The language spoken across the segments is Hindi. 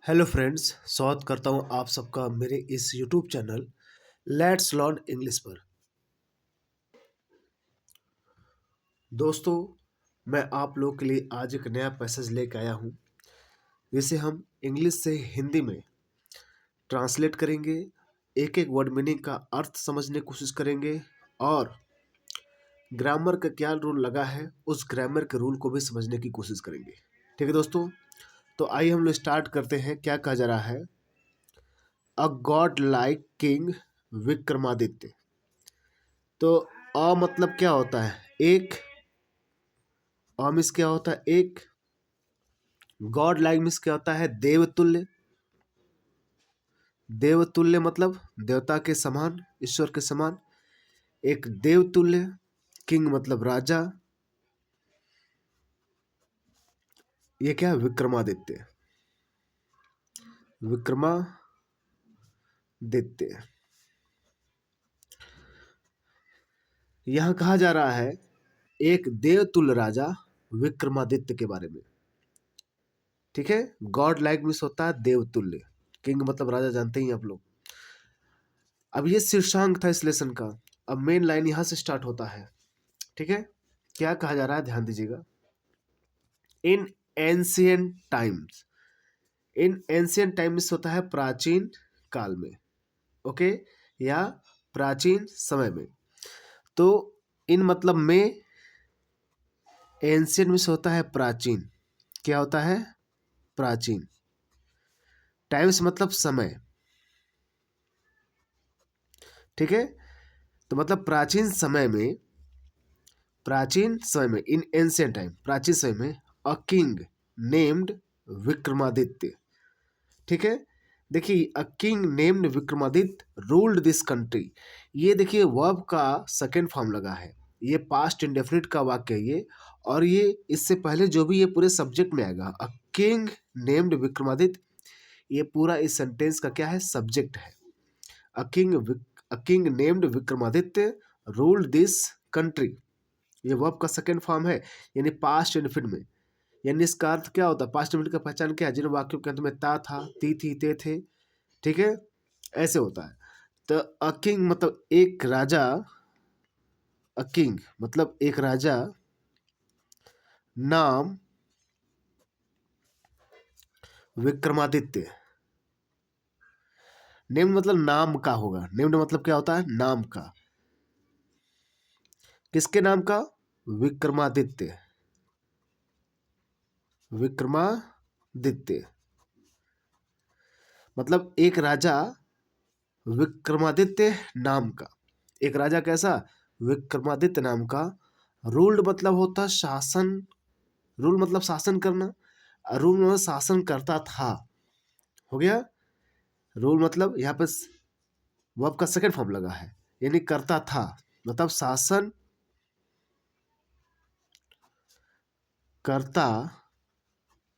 हेलो फ्रेंड्स, स्वागत करता हूं आप सबका मेरे इस YouTube channel let's learn English पर। दोस्तों, मैं आप लोगों के लिए आज एक नया पैसेज लेकर आया हूं, जिसे हम इंग्लिश से हिंदी में ट्रांसलेट करेंगे। एक एक वर्ड मीनिंग का अर्थ समझने की कोशिश करेंगे और ग्रामर का क्या रूल लगा है उस ग्रामर के रूल को भी समझने की कोशिश करेंगे। ठीक है दोस्तों, तो आइए हम लोग स्टार्ट करते हैं। क्या कहा जा रहा है? अ गॉड लाइक किंग विक्रमादित्य। तो अ मतलब क्या होता है? एक। अ मीन्स क्या होता है? एक। गॉड लाइक मीन्स क्या होता है? देवतुल्य। देवतुल्य मतलब देवता के समान, ईश्वर के समान। एक देवतुल्य। किंग मतलब राजा। ये क्या है? विक्रमादित्य। विक्रमादित्य। यहां कहा जा रहा है एक देवतुल्य राजा विक्रमादित्य के बारे में। ठीक है, गॉड लाइक मीन्स होता है देवतुल्य। किंग मतलब राजा, जानते ही आप लोग। अब ये शीर्षांक था इस लेसन का। अब मेन लाइन यहां से स्टार्ट होता है। ठीक है, क्या कहा जा रहा है? ध्यान दीजिएगा। In ancient times. In ancient times होता है प्राचीन काल में। ओके, या प्राचीन समय में। तो इन मतलब में, एंशियंट में से होता है प्राचीन। क्या होता है? प्राचीन। टाइम्स मतलब समय। ठीक है, तो मतलब प्राचीन समय में, प्राचीन समय में, इन एंशियंट टाइम, प्राचीन समय में, अ किंग नेम्ड विक्रमादित्य। ठीक है, देखिए, a king named Vikramaditya ruled this country. ये देखिए वर्ब का सेकेंड फॉर्म लगा है। ये पास्ट इंडेफिनिट का वाक्य है ये। और ये इससे पहले जो भी ये पूरे सब्जेक्ट में आएगा, अ किंग नेम्ड विक्रमादित्य, ये पूरा इस सेंटेंस का क्या है? सब्जेक्ट है। A king named Vikramaditya ruled this country. ये वर्ब का सेकेंड फॉर्म है, यानी पास्ट इंडेफिनिट में। यानी इसका अर्थ क्या होता है? पास्ट इंडेफिनिट का पहचान क्या है? जिन वाक्यों के अंत में ता था, ती थी, ते थे। ठीक है, ऐसे होता है। तो अ किंग मतलब एक राजा। अ किंग मतलब एक राजा, नाम विक्रमादित्य। नेम्ड मतलब नाम का होगा। नेम्ड मतलब क्या होता है? नाम का। किसके नाम का? विक्रमादित्य। विक्रमादित्य मतलब एक राजा विक्रमादित्य नाम का। एक राजा कैसा? विक्रमादित्य नाम का। रूल्ड मतलब होता है शासन। रूल मतलब शासन करना। रूल मतलब शासन करता था। हो गया। रूल मतलब यहाँ पे वर्ब का सेकंड फॉर्म लगा है, यानी करता था, मतलब शासन करता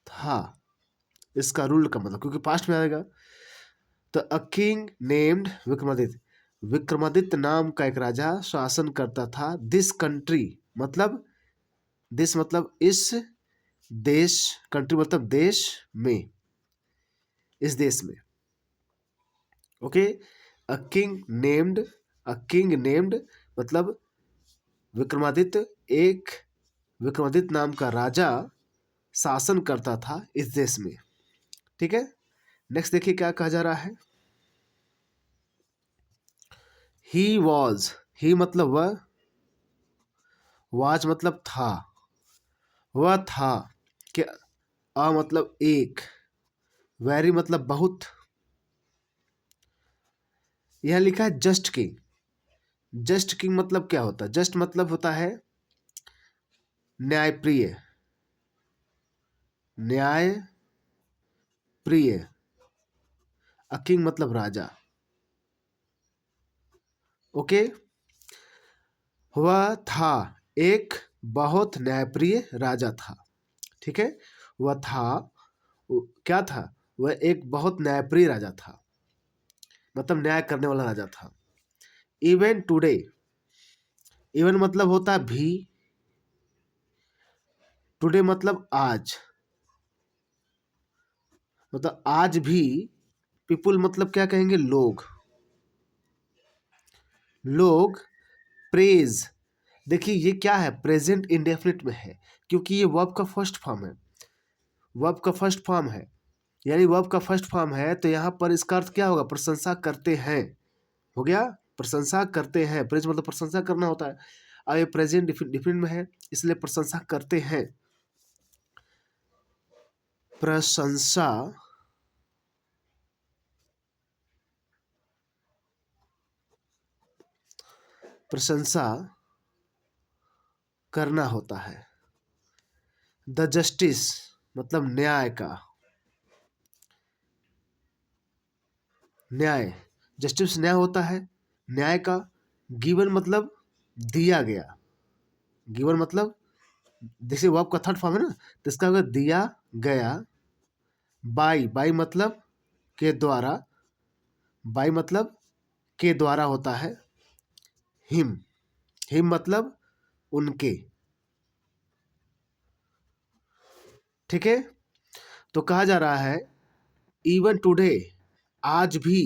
था। इसका रूल का मतलब, क्योंकि पास्ट में आएगा। तो a king named Vikramaditya. Vikramaditya नाम का एक राजा शासन करता था दिस कंट्री। मतलब दिस मतलब इस देश, कंट्री मतलब देश में, इस देश में। Okay, a king named, a king named मतलब विक्रमादित्य, एक विक्रमादित्य नाम का राजा शासन करता था इस देश में। ठीक है, नेक्स्ट देखिए क्या कहा जा रहा है। He was. ही मतलब वह, वाज मतलब था, वह था। क्या? अ मतलब एक, वेरी मतलब बहुत। यह लिखा है जस्ट किंग। जस्ट किंग मतलब क्या होता है? जस्ट मतलब होता है न्यायप्रिय। न्याय प्रिय। अ किंग मतलब राजा। ओके, वह था एक बहुत न्यायप्रिय राजा था। ठीक है, वह था, क्या था? वह एक बहुत न्यायप्रिय राजा था, मतलब न्याय करने वाला राजा था। Even today. इवन मतलब होता है भी। टुडे मतलब आज। मतलब आज भी, पीपुल मतलब क्या कहेंगे, लोग, लोग प्रेज। देखिए ये क्या है, प्रेजेंट इंडेफिनिट में है, क्योंकि ये वर्ब का फर्स्ट फॉर्म है, वर्ब का फर्स्ट फॉर्म है, यानी वर्ब का फर्स्ट फॉर्म है, तो यहाँ पर इसका अर्थ क्या होगा, प्रशंसा करते हैं, हो गया, प्रशंसा करते हैं, प्रेज मतलब प्रशंसा करना होता है। अब ये प्रेजेंट डिफिनिट में है, इसलिए प्रशंसा करते हैं, प्रशंसा प्रशंसा करना होता है। द जस्टिस मतलब न्याय का, न्याय, जस्टिस न्याय होता है, न्याय का। गिवन मतलब दिया गया, गिवन मतलब जैसे वर्ब का थर्ड फॉर्म है ना, तो इसका होगा दिया गया। बाई, बाई मतलब के द्वारा, बाई मतलब के द्वारा होता है। हिम, हिम मतलब उनके, ठीक है। तो कहा जा रहा है इवन टुडे, आज भी,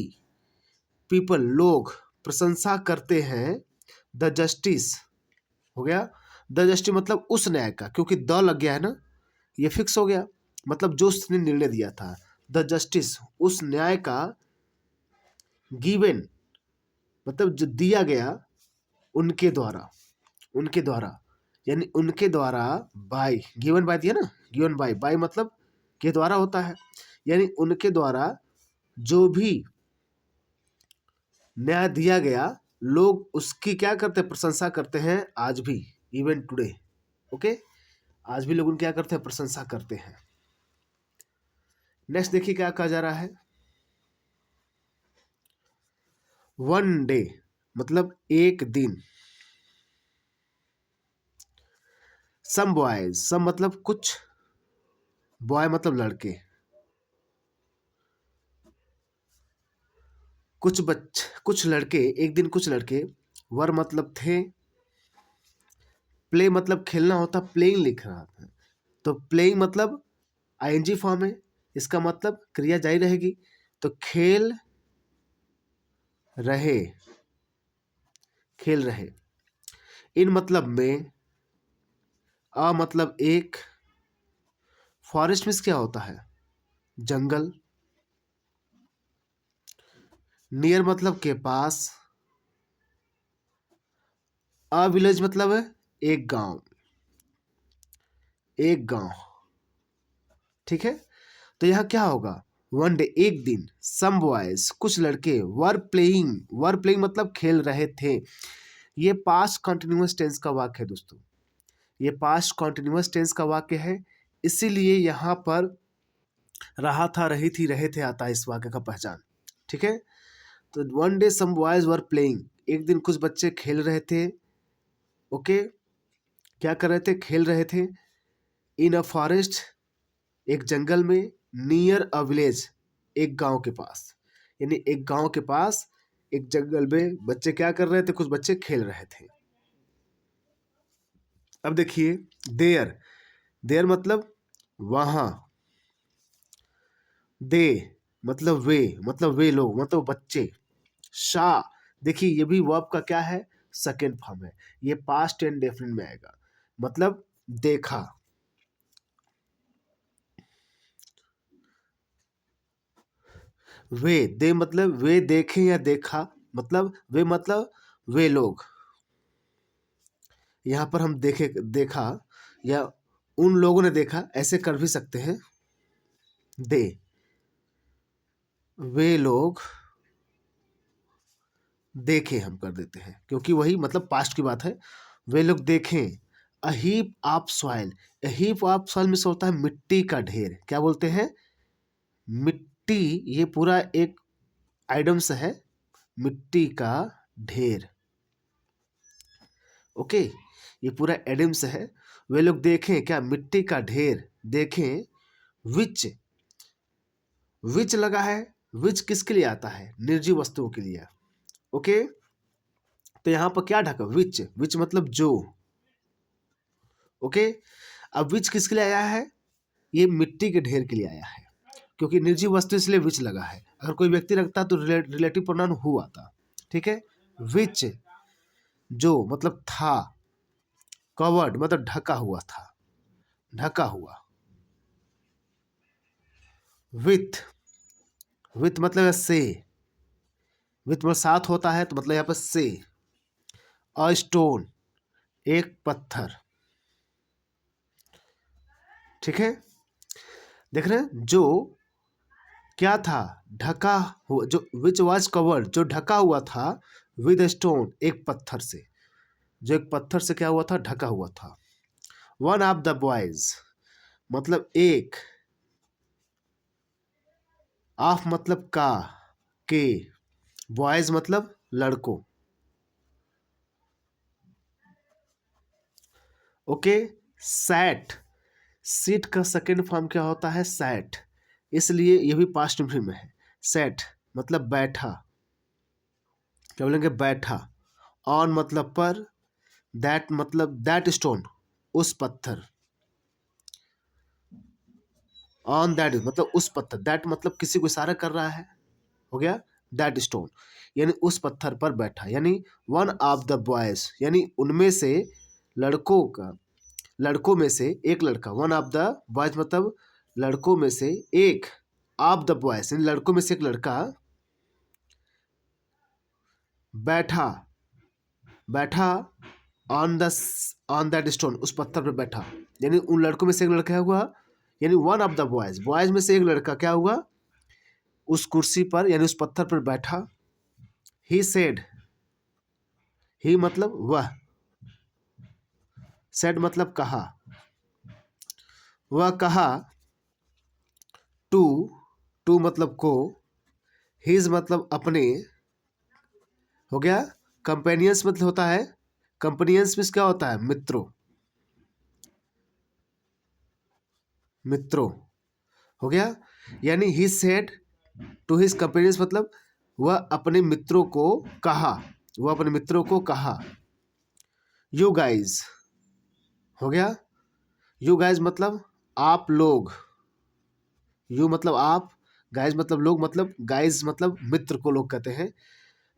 पीपल लोग प्रशंसा करते हैं, द जस्टिस, हो गया, द जस्टिस मतलब उस न्याय का, क्योंकि द लग गया है ना, ये फिक्स हो गया, मतलब जो उसने निर्णय दिया था, द जस्टिस उस न्याय का, गिवन मतलब जो दिया गया, उनके द्वारा, उनके द्वारा, यानी उनके द्वारा, बाय, गिवन बाय दिया ना, गिवन बाय, बाय मतलब के द्वारा होता है, यानी उनके द्वारा जो भी न्याय दिया गया, लोग उसकी क्या करते हैं, प्रशंसा करते हैं, आज भी, इवन टुडे, ओके, आज भी लोग उनकी क्या करते हैं, प्रशंसा करते हैं। नेक्स्ट देखिए क्या कहा जा रहा है, वन डे मतलब एक दिन, सम बॉयज, सम मतलब कुछ, बॉय मतलब लड़के, कुछ लड़के, एक दिन कुछ लड़के, वर मतलब थे, प्ले मतलब खेलना होता, प्लेइंग लिख रहा था, तो प्लेइंग मतलब आईएनजी फॉर्म है, इसका मतलब क्रिया जारी रहेगी, तो खेल रहे, खेल रहे। इन मतलब में, अ मतलब एक, फॉरेस्ट में क्या होता है, जंगल, नियर मतलब के पास, अ विलेज मतलब है एक गांव, एक गांव, ठीक है। तो यहाँ क्या होगा, वन डे एक दिन, सम बॉयज कुछ लड़के, वर प्लेइंग मतलब खेल रहे थे। ये पास्ट कॉन्टिन्यूअस टेंस का वाक्य है दोस्तों, ये पास्ट कॉन्टिन्यूअस टेंस का वाक्य है, इसीलिए यहाँ पर रहा था, रही थी, रहे थे आता है इस वाक्य का पहचान, ठीक है। तो one day some boys were playing, एक दिन कुछ बच्चे खेल रहे थे, ओके, क्या कर रहे थे, खेल रहे थे, इन अ फॉरेस्ट एक जंगल में, नियर अ विलेज एक गांव के पास, यानी एक गांव के पास एक जंगल में बच्चे क्या कर रहे थे, कुछ बच्चे खेल रहे थे। अब देखिए देयर, देयर मतलब वहां, दे मतलब वे लोग मतलब बच्चे, शाह, देखिए ये भी वर्ब का क्या है, सेकेंड फॉर्म है, ये पास्ट एंड डेफिनेट में आएगा, मतलब देखा, वे, दे मतलब वे देखे या देखा, मतलब वे मतलब वे लोग, यहाँ पर हम देखे, देखा, या उन लोगों ने देखा, ऐसे कर भी सकते हैं, दे, वे लोग देखे हम कर देते हैं, क्योंकि वही मतलब पास्ट की बात है, वे लोग देखें, a heap of soil, heap of soil में से होता है मिट्टी का ढेर, क्या बोलते हैं, मिट्टी, ये पूरा एक आइटम्स है, मिट्टी का ढेर, ओके, ये पूरा एडम्स है, वे लोग देखें क्या, मिट्टी का ढेर देखें, विच, विच लगा है, विच किसके लिए आता है, निर्जीव वस्तुओं के लिए, ओके, तो यहां पर क्या ढका, विच, विच मतलब जो, ओके। अब विच किसके लिए आया है, ये मिट्टी के ढेर के लिए आया है, क्योंकि निर्जीव वस्तु इसलिए विच लगा है। अगर कोई व्यक्ति रखता तो रिलेटिव प्रोनाउन हु आता। ठीक है, विच जो मतलब था, कवर्ड मतलब ढका हुआ था, ढका हुआ। विथ, विथ मतलब है से, विथ मतलब साथ होता है तो मतलब यहाँ पर से। अ स्टोन एक पत्थर। ठीक है, देख रहे हैं, जो क्या था, ढका हुआ, जो विच वॉज कवर्ड जो ढका हुआ था, विद स्टोन एक पत्थर से, जो एक पत्थर से क्या हुआ था, ढका हुआ था। वन ऑफ द बॉयज मतलब एक, ऑफ मतलब का, के, बॉयज मतलब लड़कों। ओके, सैट, सीट का सेकेंड फॉर्म क्या होता है, सैट, इसलिए ये भी पास्ट में है। सैट मतलब बैठा, क्या बोलेंगे, बैठा। ऑन मतलब पर, दैट मतलब दैट स्टोन उस पत्थर, ऑन दैट मतलब उस पत्थर, दैट मतलब किसी को इशारा कर रहा है, हो गया दैट स्टोन, यानी उस पत्थर पर बैठा। यानी वन ऑफ द बॉयज यानी उनमें से लड़कों का, लड़कों में से एक लड़का, वन ऑफ द बॉयज मतलब लड़कों में से एक, ऑफ द बॉयज यानी लड़कों में से एक लड़का बैठा, बैठा ऑन दैट स्टोन उस पत्थर पर बैठा। यानी उन लड़कों में से एक लड़का हुआ, यानी one of the boys, boys में से एक लड़का क्या हुआ, उस कुर्सी पर यानी उस पत्थर पर बैठा। ही सेड, ही मतलब वह, सेड मतलब कहा, वह कहा। टू, टू मतलब को, हिज मतलब अपने, हो गया। कंपेनियंस मतलब होता है, कंपेनियंस में क्या होता है, मित्रों, मित्रों, हो गया। यानी he said to his companions मतलब वह अपने मित्रों को कहा, वह अपने मित्रों को कहा। यू गाइज, हो गया। यू गाइज मतलब आप लोग, यू मतलब आप, गाइज मतलब लोग, मतलब गाइज मतलब मित्र को लोग कहते हैं,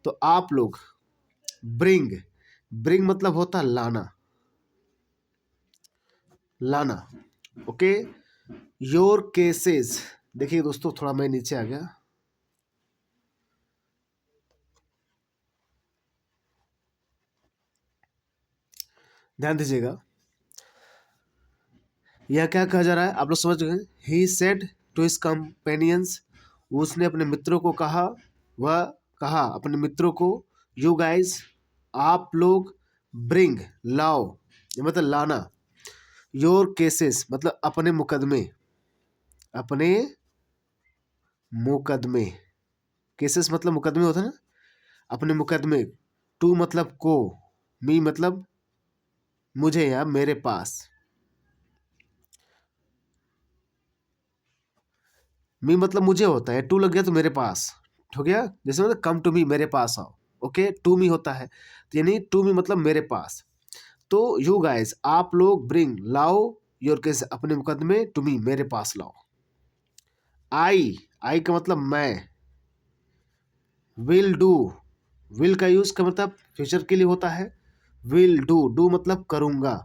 तो आप लोग। ब्रिंग, ब्रिंग मतलब होता है लाना, लाना। ओके, योर केसेस, देखिए दोस्तों थोड़ा मैं नीचे आ गया, ध्यान दीजिएगा। यह क्या कहा जा रहा है, आप लोग समझ गए। He said to his companions, उसने अपने मित्रों को कहा, वह कहा अपने मित्रों को, यू गाइज आप लोग, ब्रिंग लाओ ये मतलब लाना, योर केसेस मतलब अपने मुकदमे, अपने मुकदमे, केसेस मतलब मुकदमे होता है ना, अपने मुकदमे। टू मतलब को, मी मतलब मुझे या मेरे पास, मी मतलब मुझे होता है, टू लग गया तो मेरे पास, हो गया। जैसे मतलब कम टू मी, मेरे पास आओ। ओके, टू मी होता है तो यानी टू मी मतलब मेरे पास। तो यू गाइस आप लोग, ब्रिंग लाओ, योर केस अपने मुकदमे, टू मी मेरे पास लाओ। आई, आई का मतलब मैं। विल डू, विल का यूज का मतलब फ्यूचर के लिए होता है। विल डू, डू मतलब करूंगा,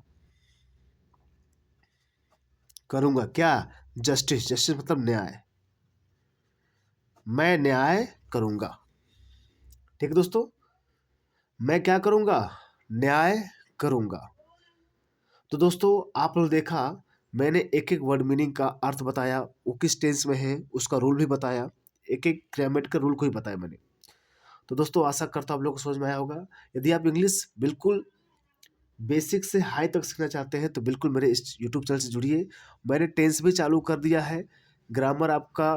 करूंगा क्या, जस्टिस, जस्टिस मतलब न्याय, मैं न्याय करूंगा। ठीक है दोस्तों, मैं क्या करूंगा, न्याय करूंगा। तो दोस्तों आप लोग देखा, मैंने एक एक वर्ड मीनिंग का अर्थ बताया, वो किस टेंस में है उसका रूल भी बताया, एक एक ग्रामेटिकल रूल को ही बताया मैंने। तो दोस्तों आशा करता हूँ आप लोग को समझ में आया होगा। यदि आप इंग्लिश बिल्कुल बेसिक से हाई तक सीखना चाहते हैं तो बिल्कुल मेरे इस यूट्यूब चैनल से जुड़िए। मैंने टेंस भी चालू कर दिया है, ग्रामर आपका,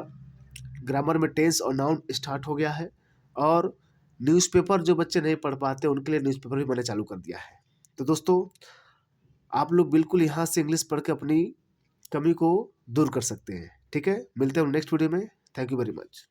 ग्रामर में टेंस और नाउन स्टार्ट हो गया है, और न्यूज़पेपर जो बच्चे नहीं पढ़ पाते उनके लिए न्यूज़पेपर भी मैंने चालू कर दिया है। तो दोस्तों आप लोग बिल्कुल यहाँ से इंग्लिश पढ़ के अपनी कमी को दूर कर सकते हैं। ठीक है, मिलते हैं नेक्स्ट वीडियो में। Thank you very much.